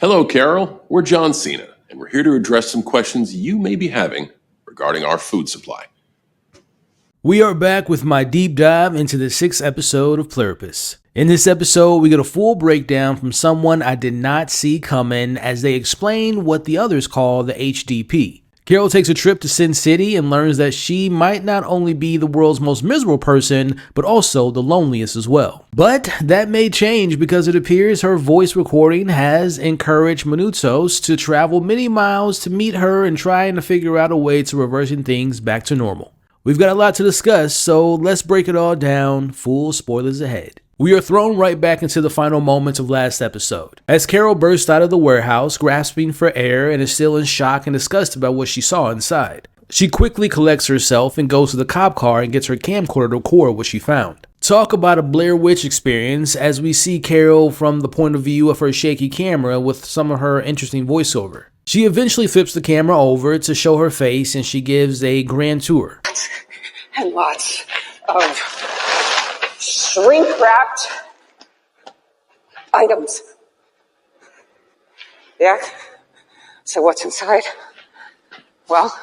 Hello, Carol. We're John Cena, and we're here to address some questions you may be having regarding our food supply. We are back with my deep dive into the 6th episode of Pluribus. In this episode, we get a full breakdown from someone I did not see coming as they explain what the others call the HDP. Carol takes a trip to Sin City and learns that she might not only be the world's most miserable person, but also the loneliest as well. But that may change because it appears her voice recording has encouraged Manus to travel many miles to meet her and trying to figure out a way to reversing things back to normal. We've got a lot to discuss, so let's break it all down, full spoilers ahead. We are thrown right back into the final moments of last episode, as Carol bursts out of the warehouse, grasping for air and is still in shock and disgust about what she saw inside. She quickly collects herself and goes to the cop car and gets her camcorder to record what she found. Talk about a Blair Witch experience as we see Carol from the point of view of her shaky camera with some of her interesting voiceover. She eventually flips the camera over to show her face and she gives a grand tour. And lots of shrink-wrapped items. Yeah? So what's inside? Well,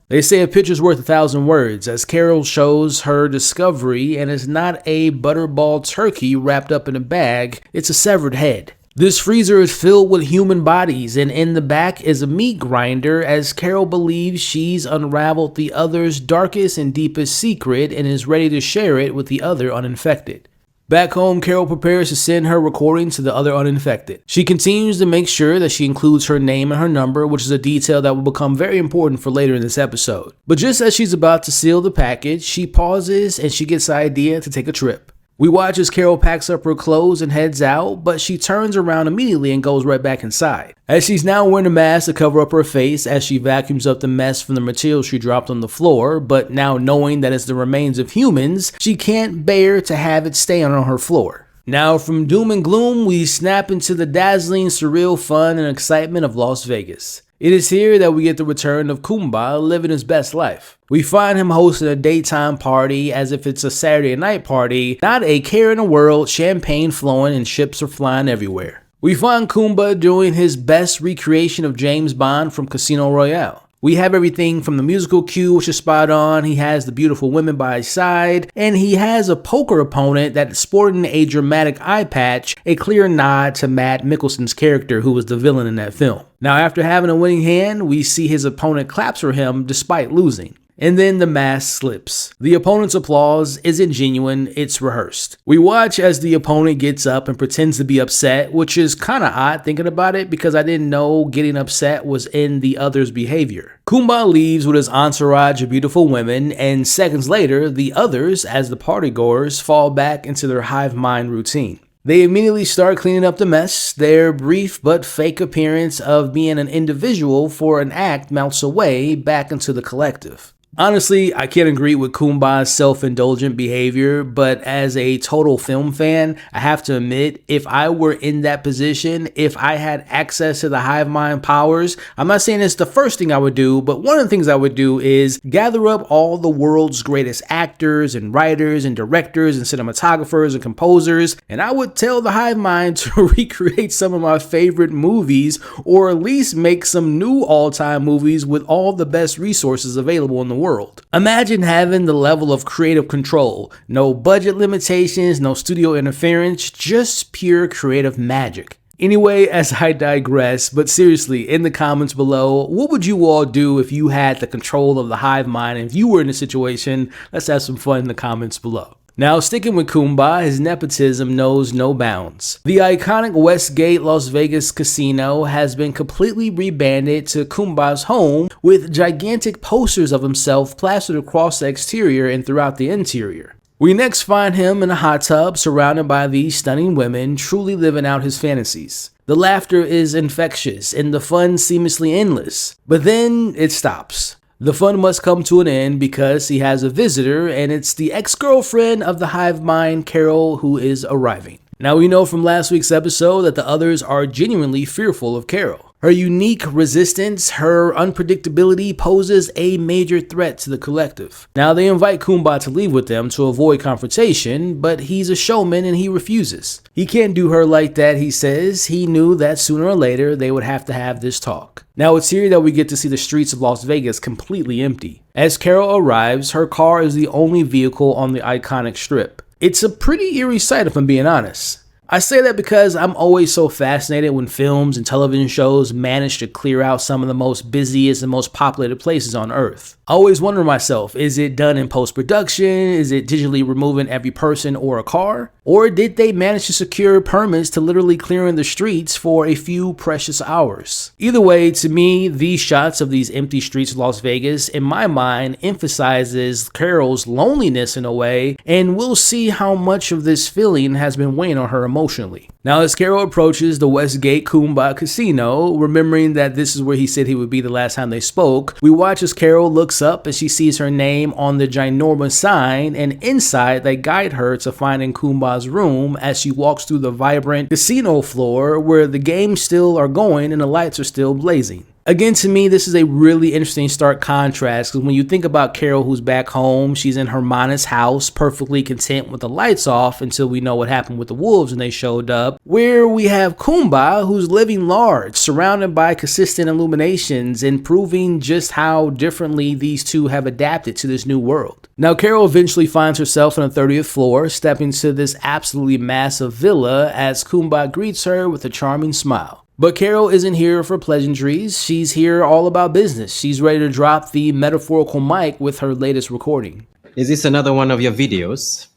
they say a picture's worth 1,000 words as Carol shows her discovery, and it's not a butterball turkey wrapped up in a bag, it's a severed head. This freezer is filled with human bodies, and in the back is a meat grinder as Carol believes she's unraveled the other's darkest and deepest secret and is ready to share it with the other uninfected. Back home, Carol prepares to send her recording to the other uninfected. She continues to make sure that she includes her name and her number, which is a detail that will become very important for later in this episode. But just as she's about to seal the package, she pauses and she gets the idea to take a trip. We watch as Carol packs up her clothes and heads out, but she turns around immediately and goes right back inside. As she's now wearing a mask to cover up her face as she vacuums up the mess from the material she dropped on the floor, but now knowing that it's the remains of humans, she can't bear to have it stay on her floor. Now from doom and gloom, we snap into the dazzling, surreal fun and excitement of Las Vegas. It is here that we get the return of Kumba living his best life. We find him hosting a daytime party as if it's a Saturday night party, not a care in the world, champagne flowing and ships are flying everywhere. We find Kumba doing his best recreation of James Bond from Casino Royale. We have everything from the musical cue, which is spot on, he has the beautiful women by his side, and he has a poker opponent that is sporting a dramatic eye patch, a clear nod to Matt Mikkelsen's character who was the villain in that film. Now after having a winning hand, we see his opponent claps for him despite losing. And then the mask slips. The opponent's applause isn't genuine, it's rehearsed. We watch as the opponent gets up and pretends to be upset, which is kinda odd thinking about it because I didn't know getting upset was in the other's behavior. Kumba leaves with his entourage of beautiful women, and seconds later, the others, as the partygoers, fall back into their hive mind routine. They immediately start cleaning up the mess. Their brief but fake appearance of being an individual for an act melts away back into the collective. Honestly, I can't agree with Kumba's self-indulgent behavior, but as a total film fan, I have to admit, if I were in that position, if I had access to the hive mind powers, I'm not saying it's the first thing I would do, but one of the things I would do is gather up all the world's greatest actors and writers and directors and cinematographers and composers, and I would tell the hive mind to recreate some of my favorite movies, or at least make some new all-time movies with all the best resources available in the world. Imagine having the level of creative control, no budget limitations, no studio interference, just pure creative magic. Anyway, as I digress, but seriously, in the comments below, what would you all do if you had the control of the hive mind and if you were in a situation? Let's have some fun in the comments below. Now, sticking with Kumba, his nepotism knows no bounds. The iconic Westgate Las Vegas casino has been completely rebranded to Kumba's home with gigantic posters of himself plastered across the exterior and throughout the interior. We next find him in a hot tub surrounded by these stunning women, truly living out his fantasies. The laughter is infectious and the fun seamlessly endless, but then it stops. The fun must come to an end because he has a visitor, and it's the ex-girlfriend of the hive mind, Carol, who is arriving. Now we know from last week's episode that the others are genuinely fearful of Carol. Her unique resistance, her unpredictability poses a major threat to the collective. Now they invite Kumba to leave with them to avoid confrontation, but he's a showman and he refuses. He can't do her like that, he says. He knew that sooner or later they would have to have this talk. Now it's here that we get to see the streets of Las Vegas completely empty. As Carol arrives, her car is the only vehicle on the iconic strip. It's a pretty eerie sight if I'm being honest. I say that because I'm always so fascinated when films and television shows manage to clear out some of the most busiest and most populated places on Earth. I always wonder myself, is it done in post-production? Is it digitally removing every person or a car? Or did they manage to secure permits to literally clearing the streets for a few precious hours? Either way, to me, these shots of these empty streets of Las Vegas, in my mind, emphasizes Carol's loneliness in a way, and we'll see how much of this feeling has been weighing on her emotionally. Now, as Carol approaches the Westgate Kumba Casino, remembering that this is where he said he would be the last time they spoke, we watch as Carol looks up and she sees her name on the ginormous sign, and inside they guide her to finding Kumba's room as she walks through the vibrant casino floor where the games still are going and the lights are still blazing. Again, to me, this is a really interesting stark contrast, because when you think about Carol who's back home, she's in her Manus house, perfectly content with the lights off until we know what happened with the wolves and they showed up, where we have Kumba who's living large, surrounded by consistent illuminations and proving just how differently these two have adapted to this new world. Now, Carol eventually finds herself on the 30th floor, stepping to this absolutely massive villa as Kumba greets her with a charming smile. But Carol isn't here for pleasantries, she's here all about business. She's ready to drop the metaphorical mic with her latest recording. Is this another one of your videos?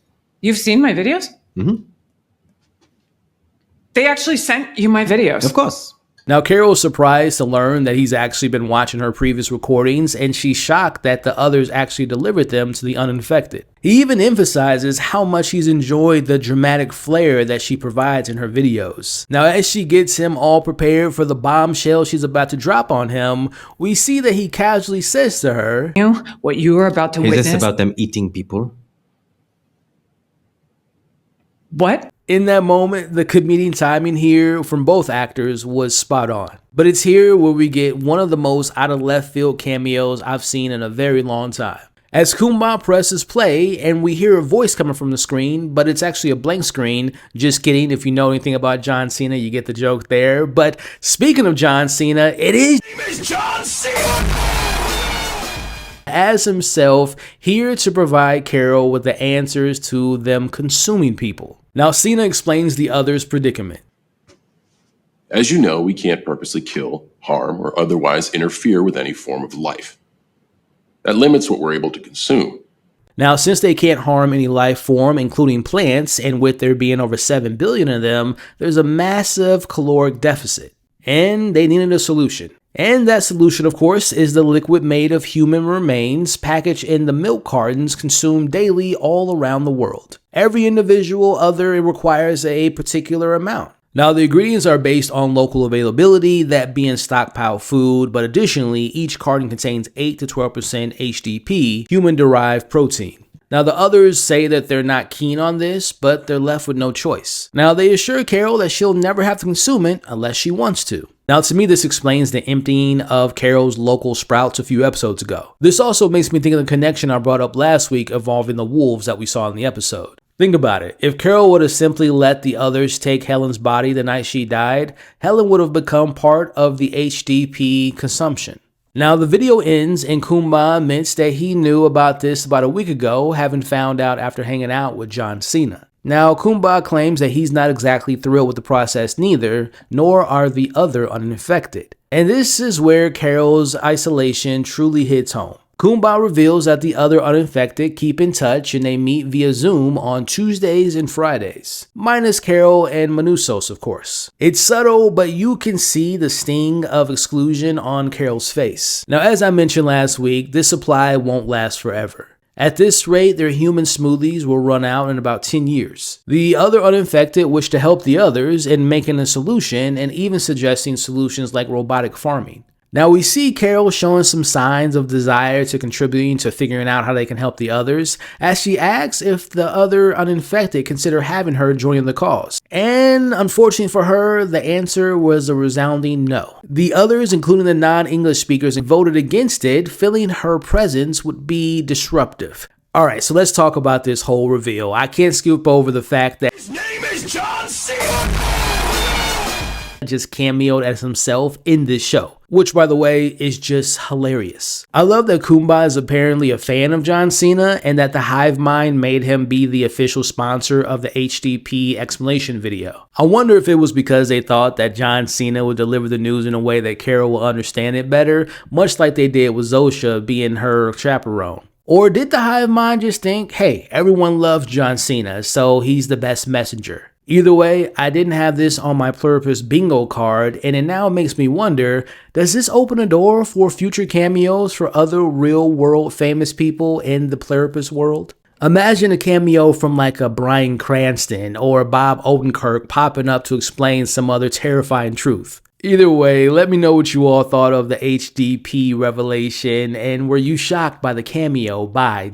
You've seen my videos? Mm-hmm. They actually sent you my videos. Of course. Now, Carol's surprised to learn that he's actually been watching her previous recordings, and she's shocked that the others actually delivered them to the uninfected. He even emphasizes how much he's enjoyed the dramatic flair that she provides in her videos. Now, as she gets him all prepared for the bombshell she's about to drop on him, we see that he casually says to her, What you are about to Is witness. this about them eating people? What? In that moment, the comedic timing here from both actors was spot on. But it's here where we get one of the most out of left field cameos I've seen in a very long time. As Kumba presses play and we hear a voice coming from the screen, but it's actually a blank screen. Just kidding, if you know anything about John Cena, you get the joke there. But speaking of John Cena, it is John Cena! As himself, here to provide Carol with the answers to them consuming people. Now, Cena explains the other's predicament. As you know, we can't purposely kill, harm, or otherwise interfere with any form of life. That limits what we're able to consume. Now, since they can't harm any life form, including plants, and with there being over 7 billion of them, there's a massive caloric deficit. And they needed a solution. And that solution, of course, is the liquid made of human remains packaged in the milk cartons consumed daily all around the world. Every individual other requires a particular amount. Now, the ingredients are based on local availability, that being stockpile food, but additionally, each carton contains 8 to 12% HDP, human-derived protein. Now, the others say that they're not keen on this, but they're left with no choice. Now, they assure Carol that she'll never have to consume it unless she wants to. Now, to me, this explains the emptying of Carol's local sprouts a few episodes ago. This also makes me think of the connection I brought up last week involving the wolves that we saw in the episode. Think about it. If Carol would have simply let the others take Helen's body the night she died, Helen would have become part of the HDP consumption. Now, the video ends and Kumba admits that he knew about this about a week ago, having found out after hanging out with John Cena. Now, Kumba claims that he's not exactly thrilled with the process neither, nor are the other uninfected. And this is where Carol's isolation truly hits home. Kumba reveals that the other uninfected keep in touch and they meet via Zoom on Tuesdays and Fridays. Minus Carol and Manus, of course. It's subtle, but you can see the sting of exclusion on Carol's face. Now, as I mentioned last week, this supply won't last forever. At this rate, their human smoothies will run out in about 10 years. The other uninfected wish to help the others in making a solution and even suggesting solutions like robotic farming. Now we see Karol showing some signs of desire to contributing to figuring out how they can help the others, as she asks if the other uninfected consider having her join the cause. And unfortunately for her, the answer was a resounding no. The others, including the non-English speakers, voted against it, feeling her presence would be disruptive. Alright, so let's talk about this whole reveal. I can't skip over the fact that his name is John Cena! Just cameoed as himself in this show, which by the way is just hilarious. I love that Kumba is apparently a fan of John Cena and that the hive mind made him be the official sponsor of the HDP explanation video. I wonder if it was because they thought that John Cena would deliver the news in a way that Karol will understand it better, much like they did with Zosha being her chaperone. Or did the hive mind just think, hey, everyone loves John Cena, so he's the best messenger? Either way, I didn't have this on my Pluribus bingo card, and it now makes me wonder, does this open a door for future cameos for other real-world famous people in the Pluribus world? Imagine a cameo from like a Bryan Cranston or Bob Odenkirk popping up to explain some other terrifying truth. Either way, let me know what you all thought of the HDP revelation, and were you shocked by the cameo by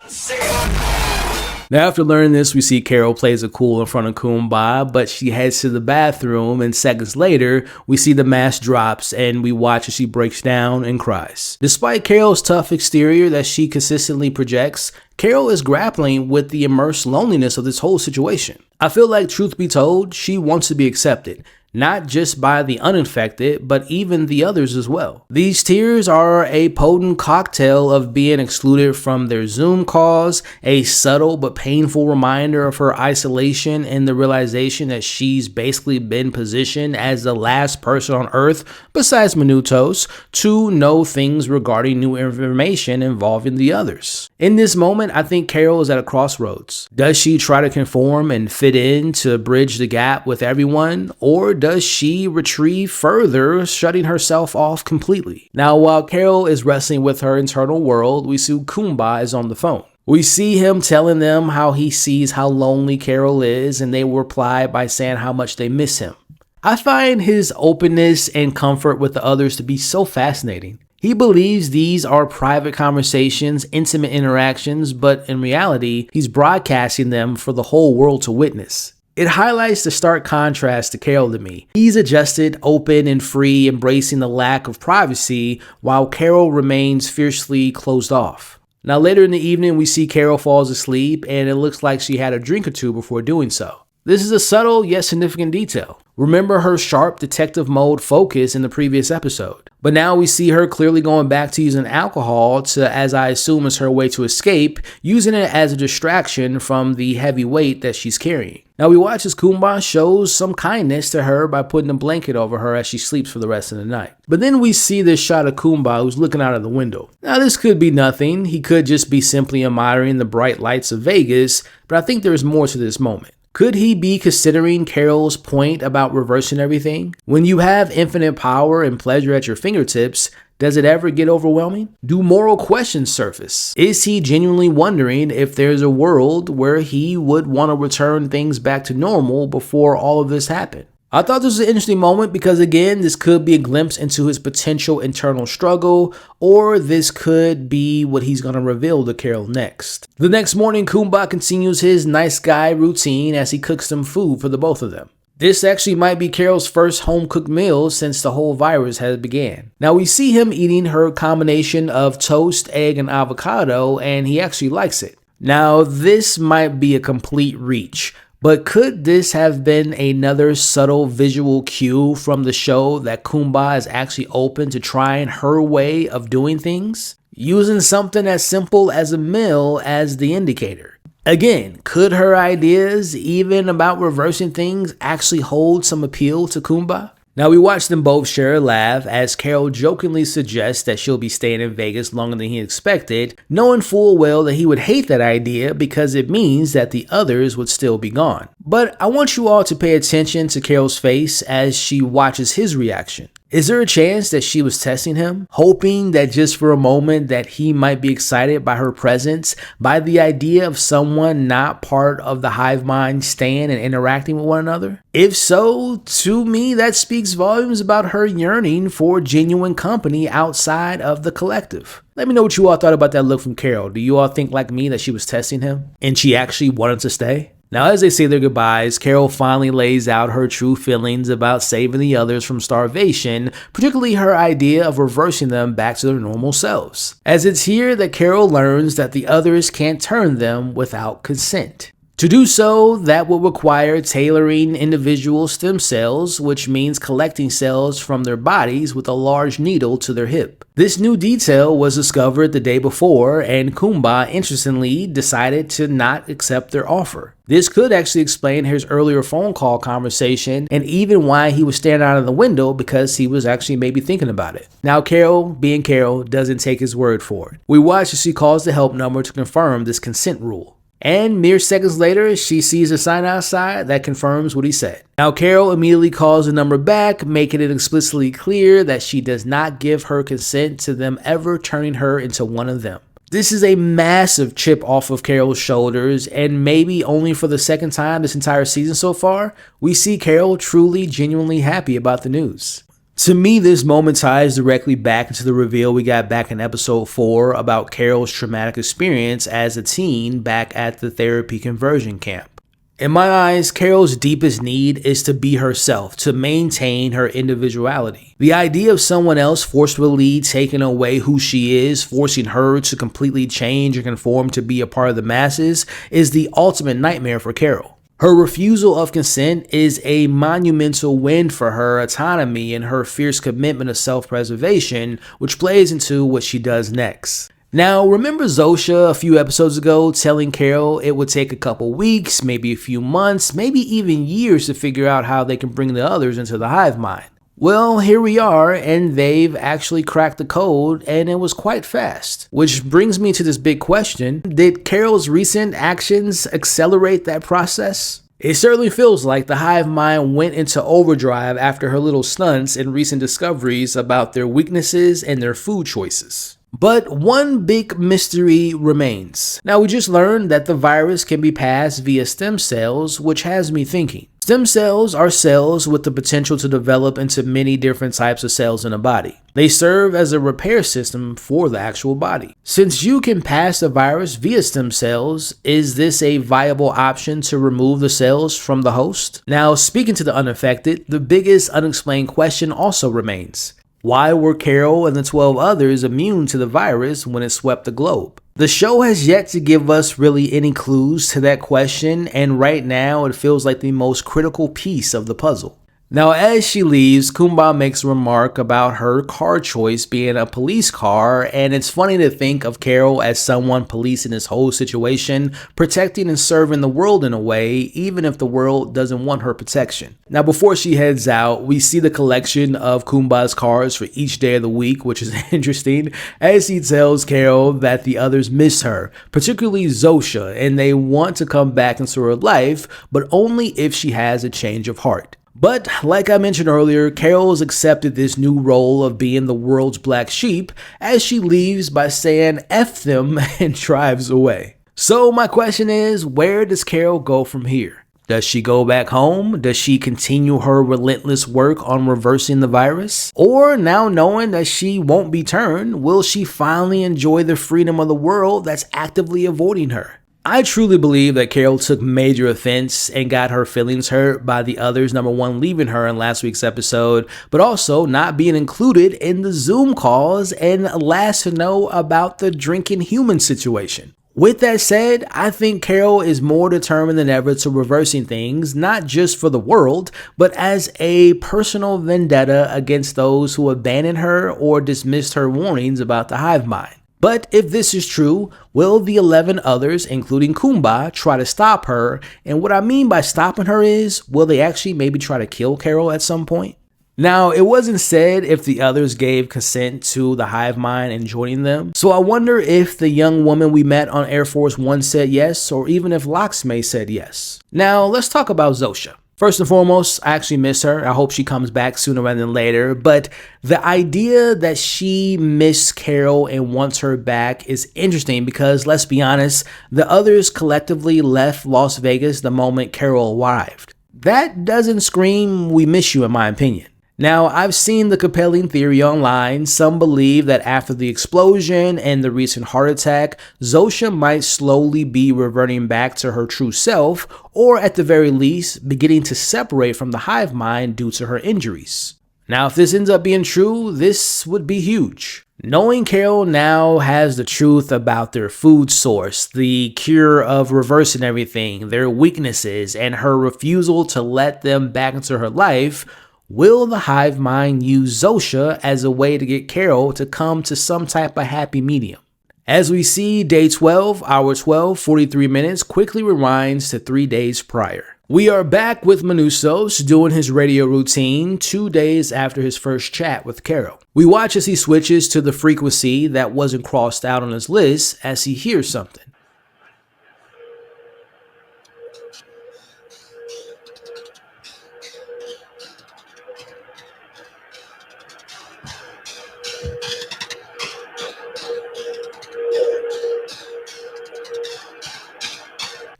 Now, after learning this, we see Karol plays it cool in front of Kumba, but she heads to the bathroom, and seconds later, we see the mask drops, and we watch as she breaks down and cries. Despite Karol's tough exterior that she consistently projects, Karol is grappling with the immersed loneliness of this whole situation. I feel like, truth be told, she wants to be accepted. Not just by the uninfected, but even the others as well. These tears are a potent cocktail of being excluded from their Zoom calls, a subtle but painful reminder of her isolation and the realization that she's basically been positioned as the last person on Earth, besides Minutos, to know things regarding new information involving the others. In this moment, I think Karol is at a crossroads. Does she try to conform and fit in to bridge the gap with everyone, or does she retreat further, shutting herself off completely? Now, while Karol is wrestling with her internal world, we see Kumba is on the phone. We see him telling them how he sees how lonely Karol is, and they reply by saying how much they miss him. I find his openness and comfort with the others to be so fascinating. He believes these are private conversations, intimate interactions, but in reality, he's broadcasting them for the whole world to witness. It highlights the stark contrast to Karol to me. He's adjusted, open, and free, embracing the lack of privacy, while Karol remains fiercely closed off. Now later in the evening, we see Karol falls asleep, and it looks like she had a drink or two before doing so. This is a subtle yet significant detail. Remember her sharp detective mode focus in the previous episode. But now we see her clearly going back to using alcohol to, as I assume is her way to escape, using it as a distraction from the heavy weight that she's carrying. Now we watch as Kumba shows some kindness to her by putting a blanket over her as she sleeps for the rest of the night. But then we see this shot of Kumba who's looking out of the window. Now this could be nothing. He could just be simply admiring the bright lights of Vegas, but I think there is more to this moment. Could he be considering Karol's point about reversing everything? When you have infinite power and pleasure at your fingertips, does it ever get overwhelming? Do moral questions surface? Is he genuinely wondering if there's a world where he would want to return things back to normal before all of this happened? I thought this was an interesting moment because, again, this could be a glimpse into his potential internal struggle, or this could be what he's going to reveal to Karol next. The next morning, Kumba continues his nice guy routine as he cooks some food for the both of them. This actually might be Karol's first home-cooked meal since the whole virus has began. Now we see him eating her combination of toast, egg, and avocado, and he actually likes it. Now this might be a complete reach, but could this have been another subtle visual cue from the show that Kumba is actually open to trying her way of doing things? Using something as simple as a meal as the indicator. Again, could her ideas, even about reversing things, actually hold some appeal to Kumba? Now we watch them both share a laugh as Karol jokingly suggests that she'll be staying in Vegas longer than he expected, knowing full well that he would hate that idea because it means that the others would still be gone. But I want you all to pay attention to Karol's face as she watches his reaction. Is there a chance that she was testing him, hoping that just for a moment that he might be excited by her presence, by the idea of someone not part of the hive mind staying and interacting with one another? If so, to me, that speaks volumes about her yearning for genuine company outside of the collective. Let me know what you all thought about that look from Carol. Do you all think like me that she was testing him and she actually wanted to stay? Now, as they say their goodbyes, Carol finally lays out her true feelings about saving the others from starvation, particularly her idea of reversing them back to their normal selves. As it's here that Carol learns that the others can't turn them without consent. To do so, that will require tailoring individual stem cells, which means collecting cells from their bodies with a large needle to their hip. This new detail was discovered the day before, and Kumba, interestingly, decided to not accept their offer. This could actually explain his earlier phone call conversation and even why he was staring out of the window, because he was actually maybe thinking about it. Now, Carol, being Carol, doesn't take his word for it. We watch as she calls the help number to confirm this consent rule. And mere seconds later, she sees a sign outside that confirms what he said. Now, Carol immediately calls the number back, making it explicitly clear that she does not give her consent to them ever turning her into one of them. This is a massive chip off of Carol's shoulders, and maybe only for the second time this entire season so far, we see Carol truly, genuinely happy about the news. To me, this moment ties directly back into the reveal we got back in episode 4 about Carol's traumatic experience as a teen back at the therapy conversion camp. In my eyes, Carol's deepest need is to be herself, to maintain her individuality. The idea of someone else forcefully taking away who she is, forcing her to completely change or conform to be a part of the masses, is the ultimate nightmare for Carol. Her refusal of consent is a monumental win for her autonomy and her fierce commitment to self-preservation, which plays into what she does next. Now, remember Zosha a few episodes ago telling Carol it would take a couple weeks, maybe a few months, maybe even years to figure out how they can bring the others into the hive mind? Well, here we are, and they've actually cracked the code, and it was quite fast. Which brings me to this big question: did Carol's recent actions accelerate that process? It certainly feels like the hive mind went into overdrive after her little stunts and recent discoveries about their weaknesses and their food choices. But one big mystery remains. Now, we just learned that the virus can be passed via stem cells, which has me thinking. Stem cells are cells with the potential to develop into many different types of cells in a body. They serve as a repair system for the actual body. Since you can pass the virus via stem cells, is this a viable option to remove the cells from the host? Now, speaking to the unaffected, the biggest unexplained question also remains. Why were Carol and the 12 others immune to the virus when it swept the globe? The show has yet to give us really any clues to that question, and right now it feels like the most critical piece of the puzzle. Now, as she leaves, Kumba makes a remark about her car choice being a police car, and it's funny to think of Carol as someone policing this whole situation, protecting and serving the world in a way, even if the world doesn't want her protection. Now, before she heads out, we see the collection of Kumba's cars for each day of the week, which is interesting, as he tells Carol that the others miss her, particularly Zosha, and they want to come back into her life, but only if she has a change of heart. But, like I mentioned earlier, Carol's accepted this new role of being the world's black sheep as she leaves by saying F them and drives away. So my question is, where does Carol go from here? Does she go back home? Does she continue her relentless work on reversing the virus? Or, now knowing that she won't be turned, will she finally enjoy the freedom of the world that's actively avoiding her? I truly believe that Carol took major offense and got her feelings hurt by the others, number one, leaving her in last week's episode, but also not being included in the Zoom calls, and last to know about the drinking human situation. With that said, I think Carol is more determined than ever to reversing things, not just for the world, but as a personal vendetta against those who abandoned her or dismissed her warnings about the hive mind. But if this is true, will the 11 others, including Kumba, try to stop her? And what I mean by stopping her is, will they actually maybe try to kill Carol at some point? Now, it wasn't said if the others gave consent to the hive mind and joining them, so I wonder if the young woman we met on Air Force One said yes, or even if Locksmay said yes. Now, let's talk about Zosha. First and foremost, I actually miss her. I hope she comes back sooner rather than later. But the idea that she missed Carol and wants her back is interesting because, let's be honest, the others collectively left Las Vegas the moment Carol arrived. That doesn't scream "we miss you" in my opinion. Now, I've seen the compelling theory online. Some believe that after the explosion and the recent heart attack, Zosha might slowly be reverting back to her true self, or at the very least, beginning to separate from the hive mind due to her injuries. Now, if this ends up being true, this would be huge. Knowing Carol now has the truth about their food source, the cure of reversing everything, their weaknesses, and her refusal to let them back into her life, will the hive mind use Zosha as a way to get Carol to come to some type of happy medium? As we see, day 12, hour 12, 43 minutes quickly rewinds to 3 days prior. We are back with Manusos doing his radio routine 2 days after his first chat with Carol. We watch as he switches to the frequency that wasn't crossed out on his list as he hears something.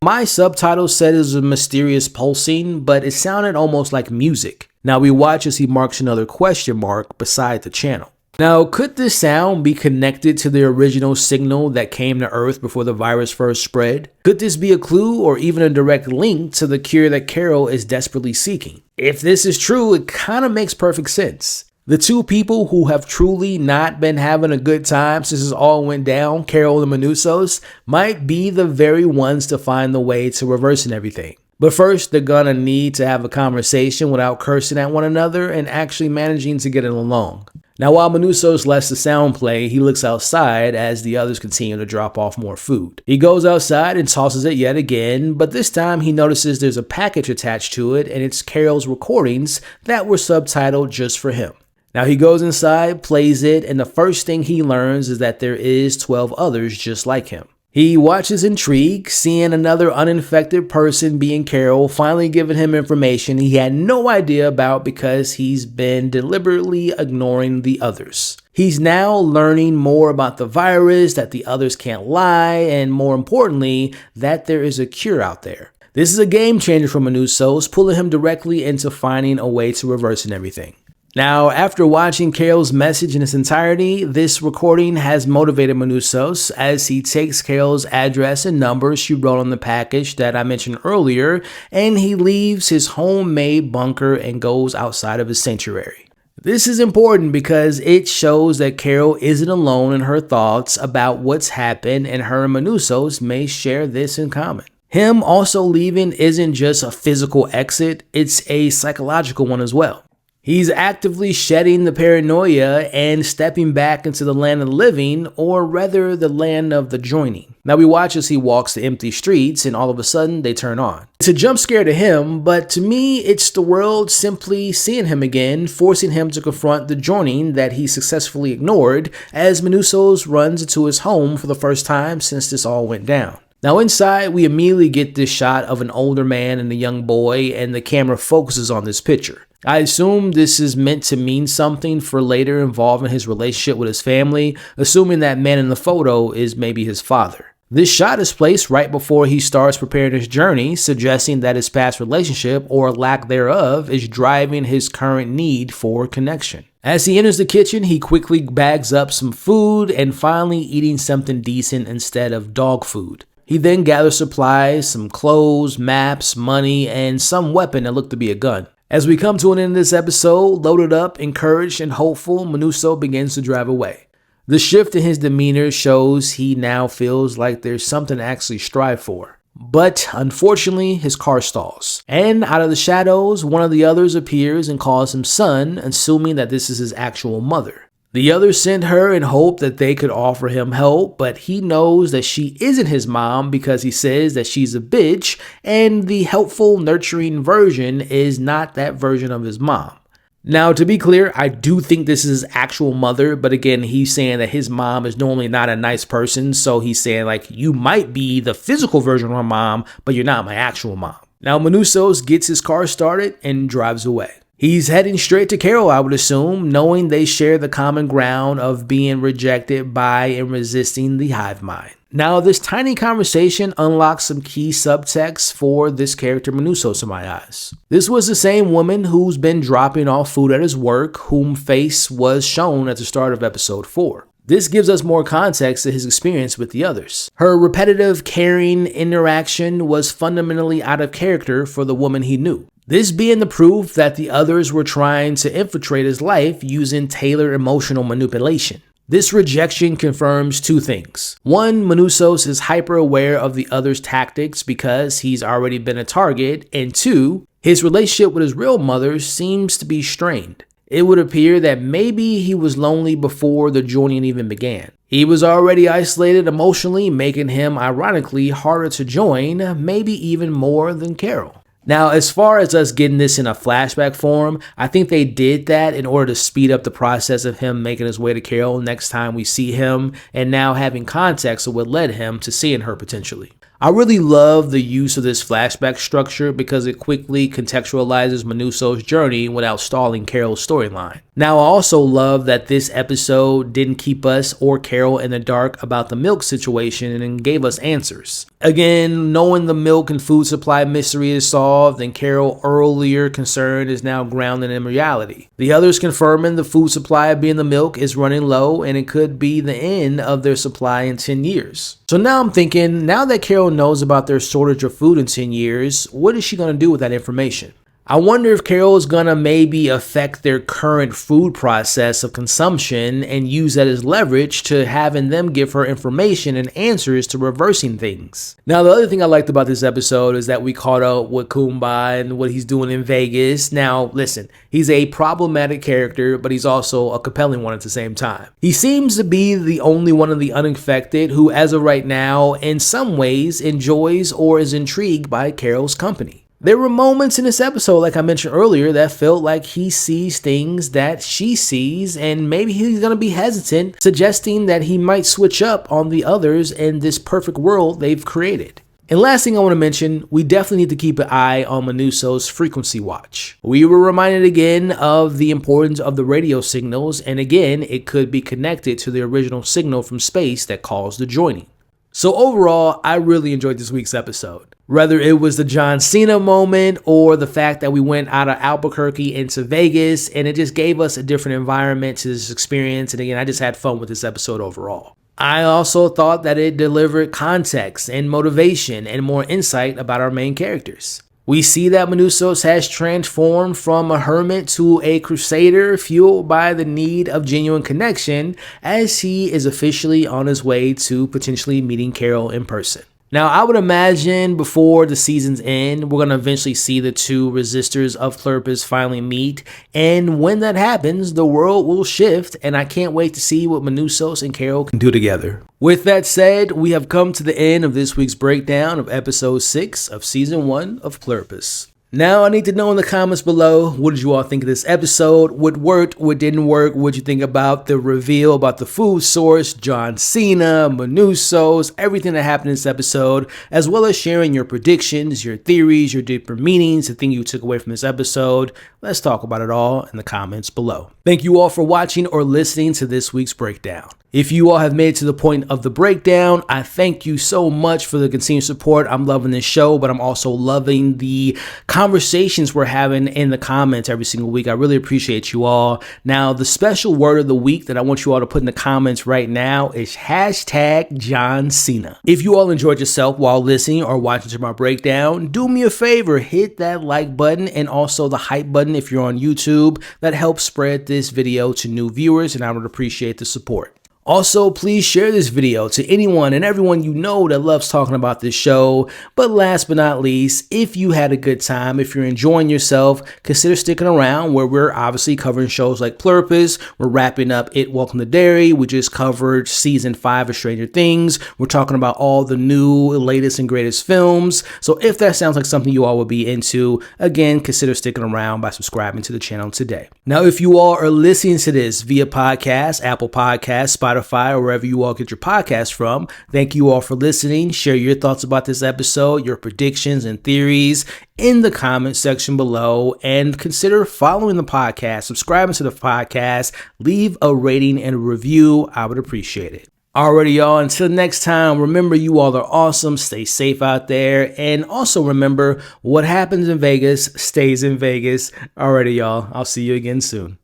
My subtitle said it was a mysterious pulsing, but it sounded almost like music. Now we watch as he marks another question mark beside the channel. Now, could this sound be connected to the original signal that came to Earth before the virus first spread? Could this be a clue or even a direct link to the cure that Carol is desperately seeking? If this is true, it kind of makes perfect sense. The two people who have truly not been having a good time since this all went down, Carol and Manusos, might be the very ones to find the way to reversing everything. But first, they're gonna need to have a conversation without cursing at one another and actually managing to get it along. Now, while Manusos lets the sound play, he looks outside as the others continue to drop off more food. He goes outside and tosses it yet again, but this time he notices there's a package attached to it and it's Carol's recordings that were subtitled just for him. Now he goes inside, plays it, and the first thing he learns is that there is 12 others just like him. He watches intrigued, seeing another uninfected person being Carol, finally giving him information he had no idea about because he's been deliberately ignoring the others. He's now learning more about the virus, that the others can't lie, and more importantly, that there is a cure out there. This is a game changer for Manusos, pulling him directly into finding a way to reversing everything. Now, after watching Carol's message in its entirety, this recording has motivated Manusos as he takes Carol's address and numbers she wrote on the package that I mentioned earlier, and he leaves his homemade bunker and goes outside of his sanctuary. This is important because it shows that Carol isn't alone in her thoughts about what's happened, and her and Manusos may share this in common. Him also leaving isn't just a physical exit, it's a psychological one as well. He's actively shedding the paranoia and stepping back into the land of the living, or rather the land of the joining. Now we watch as he walks the empty streets and all of a sudden they turn on. It's a jump scare to him, but to me it's the world simply seeing him again, forcing him to confront the joining that he successfully ignored as Manusos runs into his home for the first time since this all went down. Now inside, we immediately get this shot of an older man and a young boy, and the camera focuses on this picture. I assume this is meant to mean something for later involving his relationship with his family, assuming that man in the photo is maybe his father. This shot is placed right before he starts preparing his journey, suggesting that his past relationship, or lack thereof, is driving his current need for connection. As he enters the kitchen, he quickly bags up some food and finally eating something decent instead of dog food. He then gathers supplies, some clothes, maps, money, and some weapon that looked to be a gun. As we come to an end of this episode, loaded up, encouraged, and hopeful, Manuso begins to drive away. The shift in his demeanor shows he now feels like there's something to actually strive for. But unfortunately, his car stalls. And out of the shadows, one of the others appears and calls him son, assuming that this is his actual mother. The others send her in hope that they could offer him help, but he knows that she isn't his mom because he says that she's a bitch, and the helpful, nurturing version is not that version of his mom. Now, to be clear, I do think this is his actual mother, but again, he's saying that his mom is normally not a nice person, so he's saying, like, you might be the physical version of my mom, but you're not my actual mom. Now Manusos gets his car started and drives away. He's heading straight to Karol, I would assume, knowing they share the common ground of being rejected by and resisting the hive mind. Now, this tiny conversation unlocks some key subtext for this character Manusos in my eyes. This was the same woman who's been dropping off food at his work, whom face was shown at the start of episode 4. This gives us more context to his experience with the others. Her repetitive, caring interaction was fundamentally out of character for the woman he knew. This being the proof that the others were trying to infiltrate his life using tailored emotional manipulation. This rejection confirms two things. One, Manusos is hyper aware of the others' tactics because he's already been a target, and two, his relationship with his real mother seems to be strained. It would appear that maybe he was lonely before the joining even began. He was already isolated emotionally, making him ironically harder to join, maybe even more than Karol. Now, as far as us getting this in a flashback form, I think they did that in order to speed up the process of him making his way to Karol next time we see him, and now having context of what led him to seeing her potentially. I really love the use of this flashback structure because it quickly contextualizes Manusos' journey without stalling Karol's storyline. Now, I also love that this episode didn't keep us or Karol in the dark about the milk situation and gave us answers. Again, knowing the milk and food supply mystery is solved and Karol's earlier concern is now grounded in reality. The others confirming the food supply being the milk is running low and it could be the end of their supply in 10 years. So now I'm thinking, now that Karol knows about their shortage of food in 10 years, what is she going to do with that information? I wonder if Karol is going to maybe affect their current food process of consumption and use that as leverage to having them give her information and answers to reversing things. Now, the other thing I liked about this episode is that we caught up with Kumba and what he's doing in Vegas. Now, listen, he's a problematic character, but he's also a compelling one at the same time. He seems to be the only one of the uninfected who, as of right now, in some ways enjoys or is intrigued by Karol's company. There were moments in this episode, like I mentioned earlier, that felt like he sees things that she sees, and maybe he's going to be hesitant, suggesting that he might switch up on the others in this perfect world they've created. And last thing I want to mention, we definitely need to keep an eye on Manusos' frequency watch. We were reminded again of the importance of the radio signals, and again, it could be connected to the original signal from space that caused the joining. So overall, I really enjoyed this week's episode. Whether it was the John Cena moment or the fact that we went out of Albuquerque into Vegas and it just gave us a different environment to this experience. And again, I just had fun with this episode overall. I also thought that it delivered context and motivation and more insight about our main characters. We see that Manusos has transformed from a hermit to a crusader fueled by the need of genuine connection as he is officially on his way to potentially meeting Karol in person. Now, I would imagine before the season's end, we're going to eventually see the two resistors of Pluribus finally meet, and when that happens, the world will shift, and I can't wait to see what Manusos and Karol can do together. With that said, we have come to the end of this week's breakdown of episode 6 of season 1 of Pluribus. Now I need to know in the comments below, what did you all think of this episode? What worked, what didn't work? What did you think about the reveal about the food source, John Cena, Manusos, everything that happened in this episode, as well as sharing your predictions, your theories, your deeper meanings, the thing you took away from this episode. Let's talk about it all in the comments below. Thank you all for watching or listening to this week's breakdown. If you all have made it to the point of the breakdown, I thank you so much for the continued support. I'm loving this show, but I'm also loving the conversations we're having in the comments every single week. I really appreciate you all. Now, the special word of the week that I want you all to put in the comments right now is hashtag John Cena. If you all enjoyed yourself while listening or watching to my breakdown, do me a favor, hit that like button and also the hype button if you're on YouTube. That helps spread this video to new viewers, and I would appreciate the support. Also, please share this video to anyone and everyone you know that loves talking about this show. But last but not least, if you had a good time, if you're enjoying yourself, consider sticking around where we're obviously covering shows like Pluribus. We're wrapping up It Welcome to Derry. We just covered season 5 of Stranger Things. We're talking about all the new, latest and greatest films. So if that sounds like something you all would be into, again, consider sticking around by subscribing to the channel today. Now, if you all are listening to this via podcast, Apple Podcasts, Spotify, Spotify, or wherever you all get your podcast from. Thank you all for listening. Share your thoughts about this episode, your predictions and theories in the comment section below, and consider following the podcast, subscribing to the podcast, leave a rating and a review. I would appreciate it. Alrighty, y'all, until next time, remember you all are awesome, stay safe out there, and also remember what happens in Vegas stays in Vegas. Alrighty, y'all, I'll see you again soon.